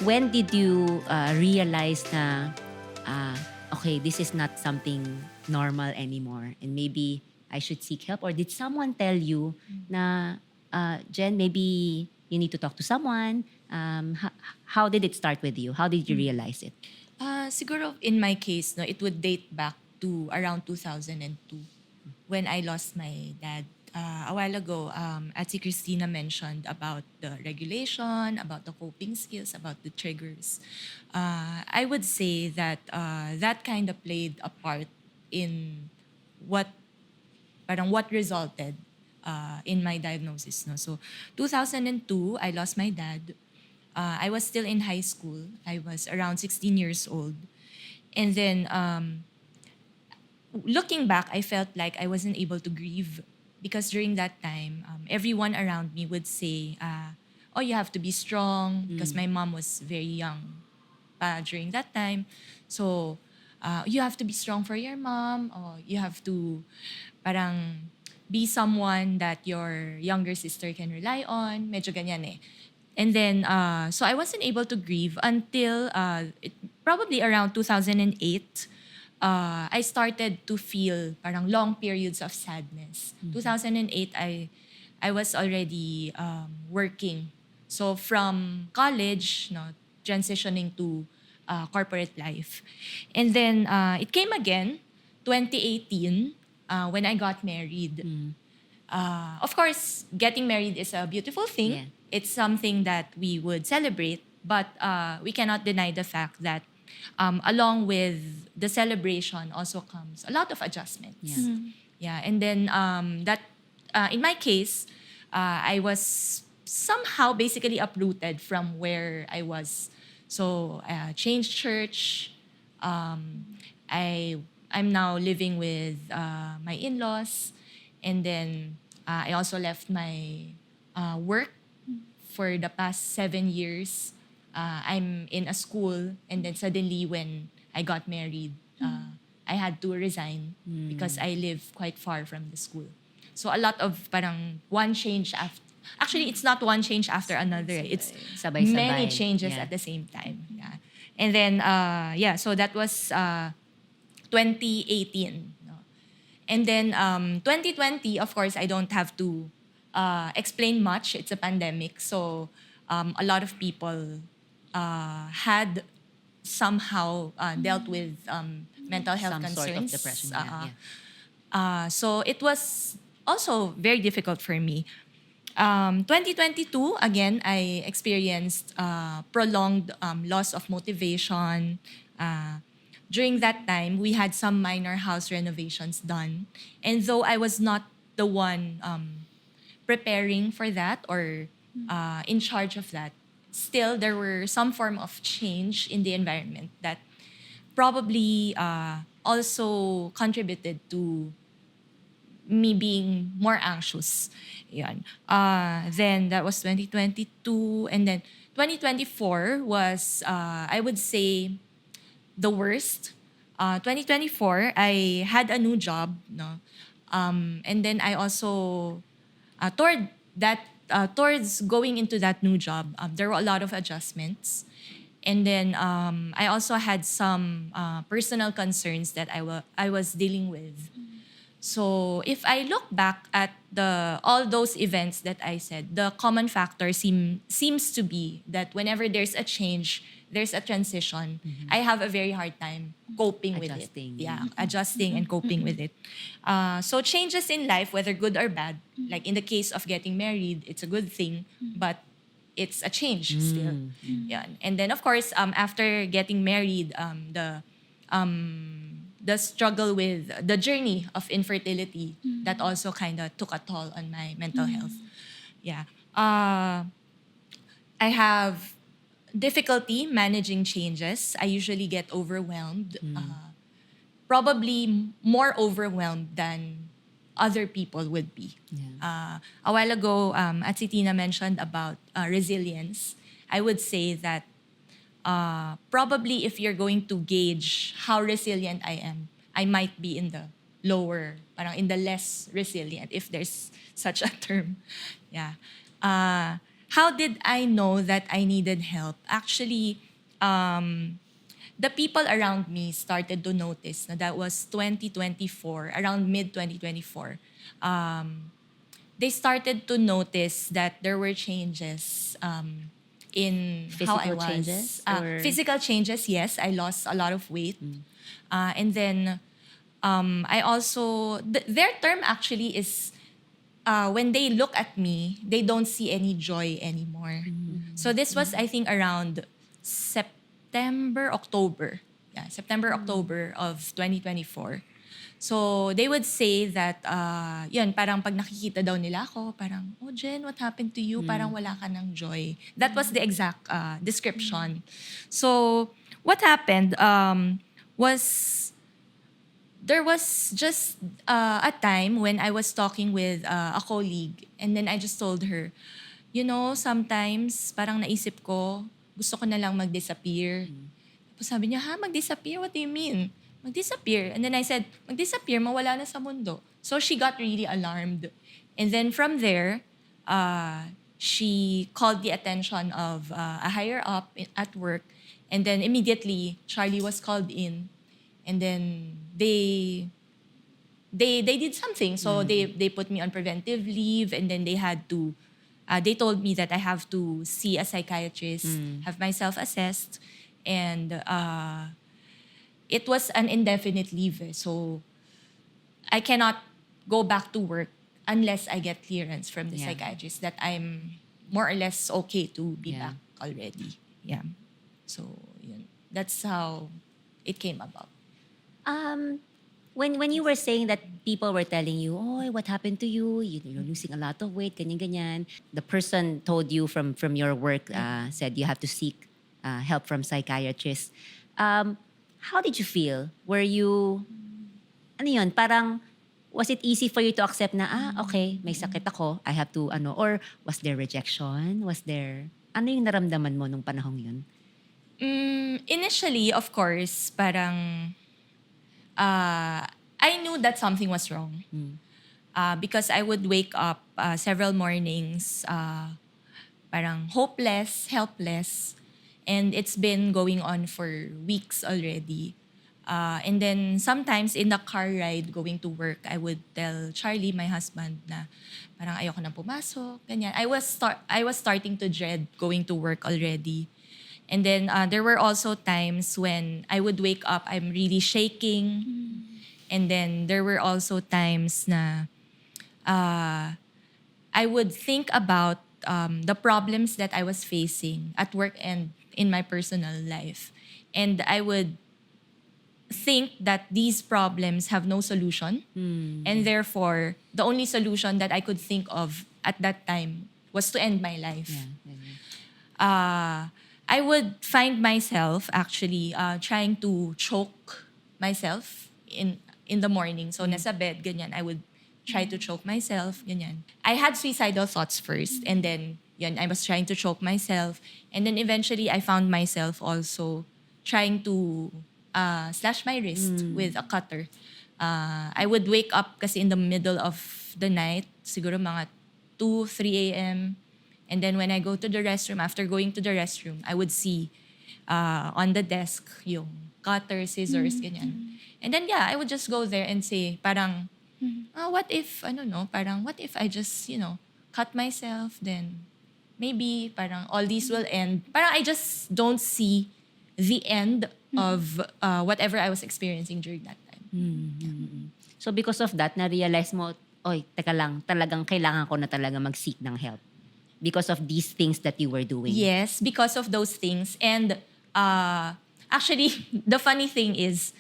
when did you realize na, uh, okay, this is not something normal anymore and maybe I should seek help? Or did someone tell you na, Jen, maybe you need to talk to someone? How did it start with you? How did you realize it? Siguro in my case, no, it would date back to around 2002 when I lost my dad. A while ago, as si Christina mentioned about the regulation, about the coping skills, about the triggers. I would say that that kind of played a part in what what resulted in my diagnosis. No? So 2002, I lost my dad. I was still in high school. I was around 16 years old. And then looking back, I felt like I wasn't able to grieve because during that time, everyone around me would say, oh, you have to be strong because my mom was very young during that time. So, you have to be strong for your mom, or you have to parang be someone that your younger sister can rely on. Medyo ganyan eh. And then, so I wasn't able to grieve until probably around 2008. I started to feel parang long periods of sadness. 2008, I was already working. So from college, no, transitioning to corporate life. And then it came again, 2018, when I got married. Of course, getting married is a beautiful thing. Yeah. It's something that we would celebrate, but we cannot deny the fact that along with the celebration also comes a lot of adjustments. Yeah. Yeah, and then that in my case, I was somehow basically uprooted from where I was. So changed church. I I'm now living with my in-laws, and then I also left my work for the past 7 years. I'm in a school, and then suddenly when I got married, I had to resign because I live quite far from the school. So a lot of parang one change after. Actually, it's not one change after another. It's Sabay-sabay. many changes Yeah. at the same time. Yeah. And then, so that was 2018. No? And then 2020, of course, I don't have to explain much. It's a pandemic. So a lot of people had somehow dealt with mental health Some sort of concerns. depression. Yeah. So it was also very difficult for me. 2022, again, I experienced prolonged loss of motivation. During that time, we had some minor house renovations done. And though I was not the one preparing for that or in charge of that, still there were some form of change in the environment that probably also contributed to me being more anxious. Yan. Then that was 2022. And then 2024 was, I would say, the worst. 2024, I had a new job. No? And then I also, towards going into that new job, there were a lot of adjustments. And then I also had some personal concerns that I was dealing with. So if I look back at all those events that I said, the common factor seems to be that whenever there's a change, there's a transition, I have a very hard time coping with it. Adjusting. Yeah, adjusting and coping with it. So changes in life, whether good or bad, like in the case of getting married, it's a good thing, but it's a change still. Yeah. And then of course, after getting married, the struggle with the journey of infertility that also kind of took a toll on my mental health. Yeah. I have difficulty managing changes. I usually get overwhelmed. Probably more overwhelmed than other people would be. A while ago, as si Tina mentioned about resilience, I would say that probably if you're going to gauge how resilient I am, I might be in the lower, parang in the less resilient, if there's such a term. Yeah. how did I know that I needed help? Actually, the people around me started to notice na that was 2024, around mid-2024. They started to notice that there were changes in how I Physical was. changes or Physical changes, yes. I lost a lot of weight. And then I also, their term actually is when they look at me, they don't see any joy anymore. So this was, I think, around September, October. Yeah, September, October of 2024. So they would say that, yun, parang pag nakikita daw nila ako, parang, oh Jen, what happened to you? Parang wala ka ng joy. That was the exact description. So what happened was there was just a time when I was talking with a colleague and then I just told her, you know, sometimes parang naisip ko, gusto ko na lang mag-disappear. Tapos sabi niya, ha, mag-disappear? What do you mean? Mag-disappear. And then I said, mag-disappear, mawala na sa mundo. So she got really alarmed. And then from there, she called the attention of a higher up at work. And then immediately, Charlie was called in. And then they did something. So they put me on preventive leave, and then they had to, they told me that I have to see a psychiatrist, have myself assessed, and it was an indefinite leave. So I cannot go back to work unless I get clearance from the psychiatrist that I'm more or less okay to be back already. Yeah. So yun. That's how it came about. When you were saying that people were telling you, oh, what happened to you? You're losing a lot of weight, ganyan. The person told you from your work, said you have to seek help from psychiatrists. How did you feel? Were you, ano yun, parang, was it easy for you to accept na, okay, may sakit ako, I have to, or was there rejection? Was there, ano yung naramdaman mo nung panahong yun? Initially, of course, parang I knew that something was wrong. Because I would wake up several mornings parang hopeless, helpless, and it's been going on for weeks already. And then sometimes in the car ride going to work, I would tell Charlie, my husband, na parang ayoko nang pumasok, ganyan. I was starting to dread going to work already. And then there were also times when I would wake up, I'm really shaking. And then there were also times na I would think about the problems that I was facing at work and in my personal life. And I would think that these problems have no solution. And therefore, the only solution that I could think of at that time was to end my life. I would find myself actually trying to choke myself in the morning. So nasa bed, ganyan, I would try to choke myself, ganyan. I had suicidal thoughts first, and then yun, I was trying to choke myself. And then eventually, I found myself also trying to slash my wrist with a cutter. I would wake up kasi in the middle of the night, siguro mga 2, 3 a.m. And then when I go to the restroom, after going to the restroom, I would see on the desk yung cutter, scissors, ganyan. And then yeah, I would just go there and say, parang, what if, I don't know, parang what if I just, cut myself, then maybe parang all these will end. Parang I just don't see the end of whatever I was experiencing during that time. So because of that, na-realize mo, oy, teka lang, talagang kailangan ko na talaga mag-seek ng help. Because of these things that you were doing. Yes, because of those things. And actually, the funny thing is,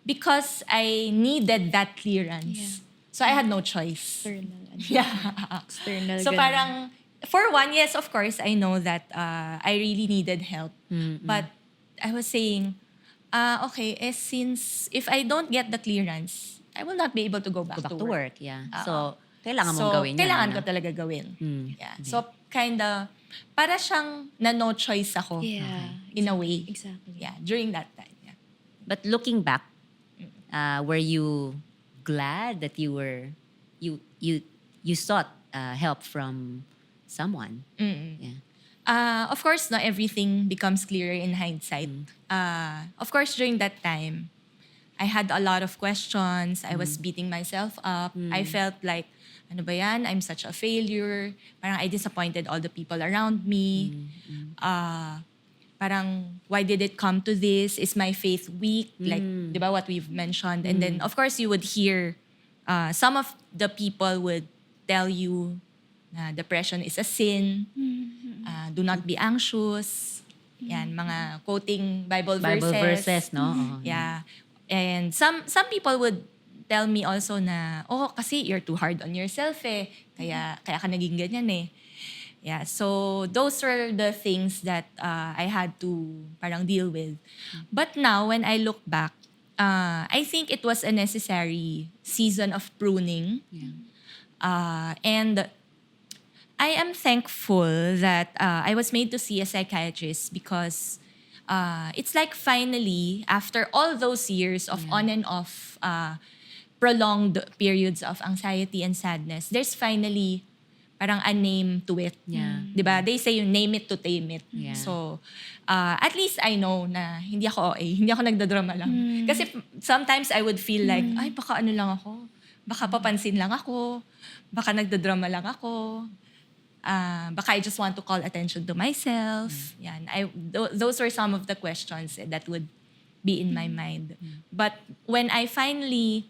because I needed that clearance, so I had no choice. External. So ganun. parang, for one, yes, of course, I know that I really needed help. But I was saying, okay, since if I don't get the clearance, I will not be able to go back, Go back to work. Yeah. So, kailangan mong gawin yan. Kailangan ko talaga gawin. Yeah. So, kinda, para siyang na no choice ako. Yeah. In a way. Exactly. Yeah, during that time. Yeah. But looking back, were you glad that you sought help from someone. Yeah. Of course, not everything becomes clearer in hindsight. Of course, during that time, I had a lot of questions. I was beating myself up. I felt like, ano ba yan? I'm such a failure. Parang I disappointed all the people around me. Parang, why did it come to this? Is my faith weak? Like, di ba, what we've mentioned. And then, of course, you would hear, some of the people would tell you na depression is a sin. Do not be anxious. Yan, mga quoting Bible verses, no? Oh, yeah. And some people would tell me also na, kasi you're too hard on yourself eh. Kaya ka naging ganyan eh. Yeah, so those were the things that I had to parang deal with. But now, when I look back, I think it was a necessary season of pruning. And I am thankful that I was made to see a psychiatrist because it's like finally, after all those years of on and off prolonged periods of anxiety and sadness, there's finally parang a name to it. Yeah. Diba? They say you name it to tame it. Yeah. So, at least I know na hindi ako OA, hindi ako nagdadrama lang. Kasi sometimes I would feel like, ay, baka ano lang ako. Baka papansin lang ako. Baka nagdadrama lang ako. Baka I just want to call attention to myself. Yan. Those were some of the questions that would be in my mind. But when I finally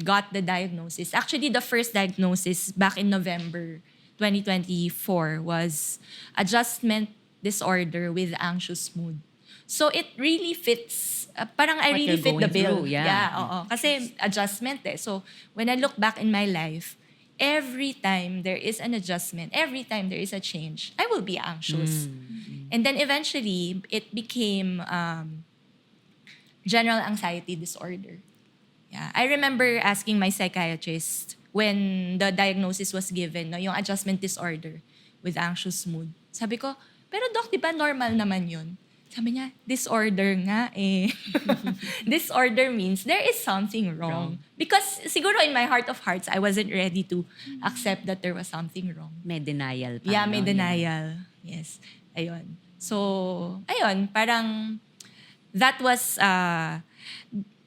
got the diagnosis, actually the first diagnosis back in November 2024 was adjustment disorder with anxious mood. So it really fits, parang I What really you're fit the going bill. through, yeah. Oo. Kasi adjustment eh. So when I look back in my life, every time there is an adjustment, every time there is a change, I will be anxious. And then eventually, it became general anxiety disorder. Yeah. I remember asking my psychiatrist when the diagnosis was given, no, yung adjustment disorder with anxious mood. Sabi ko, pero doc, di ba normal naman yun? Sabi niya, disorder nga eh. Disorder means there is something wrong. Because siguro in my heart of hearts, I wasn't ready to accept that there was something wrong. May denial pa. Yeah, may no? denial. Yes. Ayun. So, ayun, parang that was,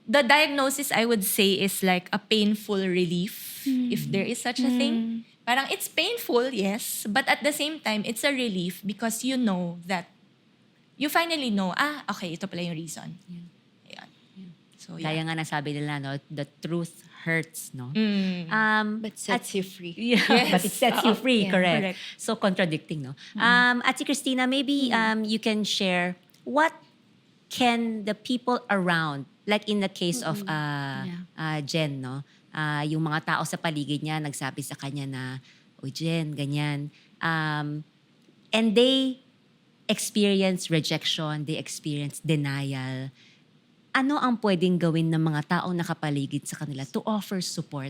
the diagnosis I would say is like a painful relief, if there is such a thing. Parang it's painful, yes, but at the same time, it's a relief because you know that you finally know, okay, ito pala yung reason. Ayan. So, yeah. Kaya nga nasabi nila, no, the truth hurts, no? But sets you free. Yeah, Yes. but it sets you free, Yeah, correct. correct. So contradicting, no? At si Christina, maybe you can share what can the people around, like in the case of Jen, no? Yung mga tao sa paligid niya nagsabi sa kanya na, Jen, ganyan. And they experience rejection, they experience denial. Ano ang pwedeng gawin ng mga taong nakapaligid sa kanila to offer support?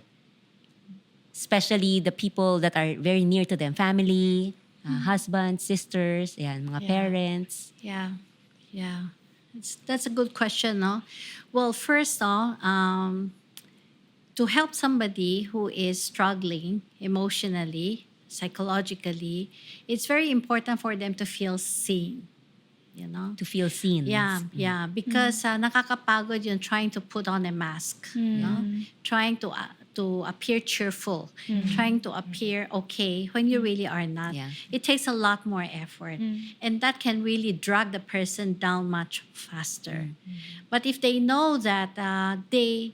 Especially the people that are very near to them, family, husbands, sisters, ayan, mga parents. Yeah. That's a good question, no? Well, first, to help somebody who is struggling emotionally, psychologically, it's very important for them to feel seen, you know? To feel seen. Yeah, because nakakapagod yun trying to put on a mask, you know? Trying to appear cheerful, trying to appear okay when you really are not. Yeah. It takes a lot more effort. And that can really drag the person down much faster. But if they know that they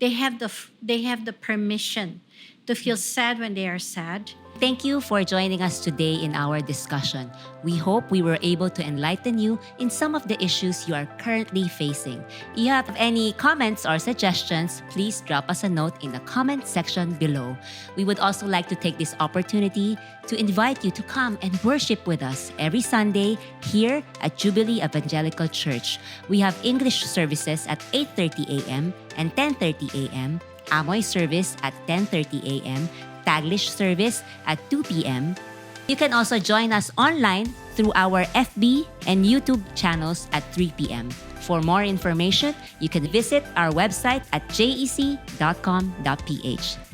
have the permission to feel sad when they are sad. Thank you for joining us today in our discussion. We hope we were able to enlighten you in some of the issues you are currently facing. If you have any comments or suggestions, please drop us a note in the comment section below. We would also like to take this opportunity to invite you to come and worship with us every Sunday here at Jubilee Evangelical Church. We have English services at 8:30 a.m. and 10:30 a.m., Amoy service at 10:30 a.m., Taglish service at 2 p.m. You can also join us online through our FB and YouTube channels at 3 p.m. For more information, you can visit our website at jec.com.ph.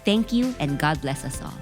Thank you and God bless us all.